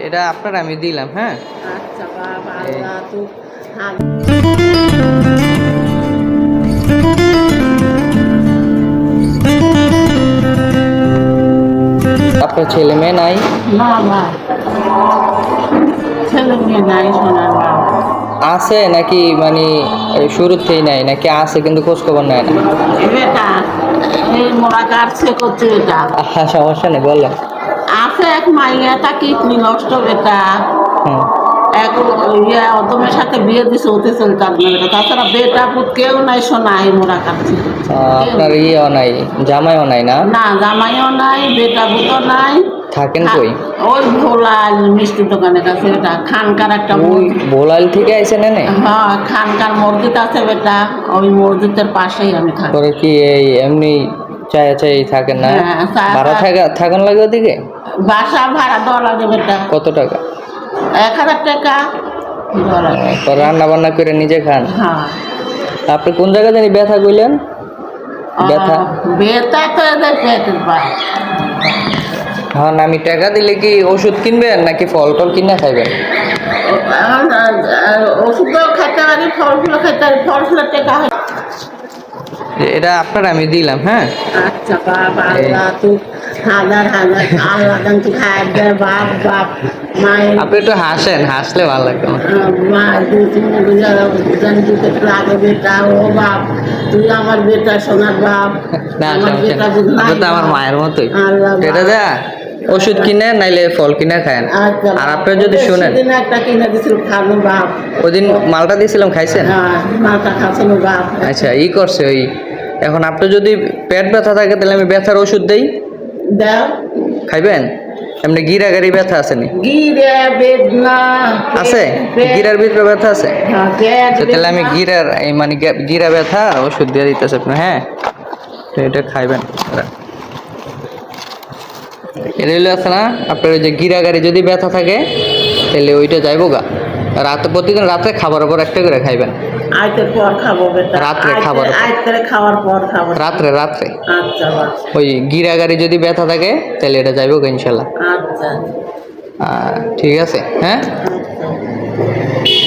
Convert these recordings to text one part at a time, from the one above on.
এটা আপনার আমি দিলাম। হ্যাঁ আচ্ছা বাবা, আল্লাহ তো আপনার ছেলে মেয়ে নাই? না না, ছেলে মেয়ে নাই সোনার বাবা। আছে নাকি মানে শুরুতেই নাই নাকি আছে কিন্তু খোঁজ খবর নেয় না? বেটা এই মোড়া কাটছে করছে বেটা। সমস্যা নেই বললেন। আছে এক মাইয়া, তা কিডনি নষ্ট বেটা। হুম। এক অদমের সাথে বিয়ে দিছে, হতে চলতে না বেটা। তাছাড়া বেটা পুত কেউ নাই সোনা, এই মোড়া কাটছে। আপনার ইয়েও নাই, জামাইও নাই না? না, জামাইও নাই, বেটা পুতও নাই। থাকেন কই? ওই ভোলাল মিষ্টি দোকানের কাছে বেটা, খানকার একটা ওই ভোলাল থেকে আইছেন এনে? হ্যাঁ, খানকার মসজিদ আছে বেটা, ওই মসজিদের পাশেই আমি থাকি। পরে কি এই এমনি চাই থাকেন না? হ্যাঁ, ভাড়া থাকুন লাগে ওদিকে? বাসা ভাড়া দেওয়া লাগে বেটা। কত টাকা? 1000 টাকা দেওয়া লাগে। রান্না বান্না করে নিজে খান? হ্যাঁ। আপনি কোন জায়গা জানি ব্যথা কইলেন? ব্যথা বেতা তো এদের পেটের পায়। হ্যাঁ, আমি টাকা দিলে কি ওষুধ কিনবেন নাকি ফল টল কিনে খাইবেন? ওষুধও খাইতে পারি, ফল ফুলও খাইতে পারি। ফল ফুলের টাকা হয়। এটা আপনার আমি দিলাম। হ্যাঁ আচ্ছা বাবা, আল্লাহ তো হাজার হাজার আল্লাহ তুই খাই দে বাপ বাপ। মায়ের আপনি একটু হাসেন, হাসলে ভালো লাগবে আমার। মা দুটো লাগে বেটা। ও বাপ, তুই আমার বেটা, সোনার বাপ। না আমার সমস্যা বেটা নেই, আপনি তো আমার মায়ের মতোই। এটা যা ওষুধ কিনে নাইলে ফল কিনে খায়েন। আর আপনি যদি শুনেন, একটা কিনে দিছিল খাবো বাপ। ওই দিন মালটা দিয়েছিলাম, খাইছেন? হ্যাঁ, মালটা খাচ্ছিল বাপ। আচ্ছা, করছে ওই। এখন আপনি যদি পেট ব্যথা থাকে তাহলে আমি ব্যথার ওষুধ দেই, দাও খাইবেন? এমনি গিরা গাড়ি ব্যথা আছে নি? গিরে বেদনা আছে, গিরার ভিতরে ব্যথা আছে। পেট তাহলে আমি গিরার এই মানে গিরা ব্যথা ওষুধ দিয়ে দিতেছে আপনি। হ্যাঁ, তো এটা খাইবেন। এটা হইলে আছে না, আপনার ওই যে গিরা গাড়ি যদি ব্যথা থাকে তাহলে ওইটা যাইবো গা। রাতে প্রতিদিন রাত্রে খাবার পর একটা করে খাইবেন। আইতের পর খাবো বেটা। রাত্রে খাবার পর। আইতের খাওয়ার পর খাবো। রাত্রে আচ্ছা বাপ। ওই গিরা গাড়ি যদি ব্যথা থাকে তাহলে এটা যাইবো গা ইনশাল্লাহ। আচ্ছা ঠিক আছে। হ্যাঁ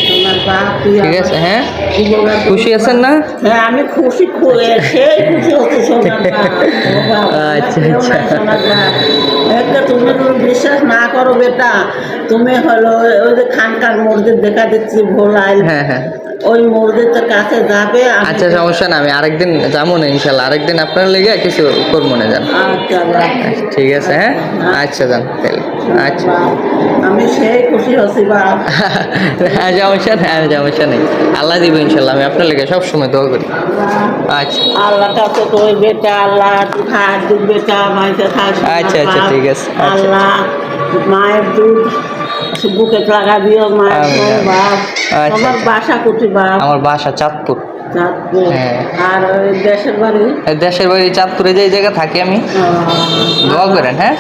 তোমার বাপ, তুই ঠিক আছে। হ্যাঁ, খুশি আছেন না? হ্যাঁ, আমি খুশি, সেই খুশি হচ্ছে সোনার বাপ। ও বাপ, আচ্ছা কেউ আচ্ছা। নাই সোনার বাপ। একটা তুমি বিশ্বাস না করো বেটা, তুমি হলো ওই যে খানকার মসজিদ দেখা দিচ্ছি ভোলাই। হ্যাঁ হ্যাঁ, ওই মসজিদের কাছে যাবে। আচ্ছা সমস্যা না, আমি আরেকদিন যাবো না ইনশাল্লাহ। আরেকদিন আপনার লেগে কিছু করবো না, যান। আচ্ছা ঠিক আছে। হ্যাঁ আচ্ছা, যান তাহলে। আচ্ছা, আমি সেই খুশি হচ্ছি বাপ। সমস্যা নেই, আল্লাহ দিব ইনশাল্লাহ। আমি আপনার লেগে সবসময় দোয়া করি। আচ্ছা আল্লাহ কাছে তো ওই বেটা, আল্লাহ খার দুধ বেটা মাইতে থাকবে। আচ্ছা আচ্ছা, ঠিক আছে। আল্লাহ মায়ের দুধ বুকে লাগা দিও মায়ের বাপ। তোমার বাসা কোথায় বাপ? আমার বাসা চাঁদপুর। চাঁদপুর। হ্যাঁ। আর দেশের বাড়ি? দেশের বাড়ি চাঁদপুরে, যে জায়গা থাকি আমি। দোয়া করেন। হ্যাঁ।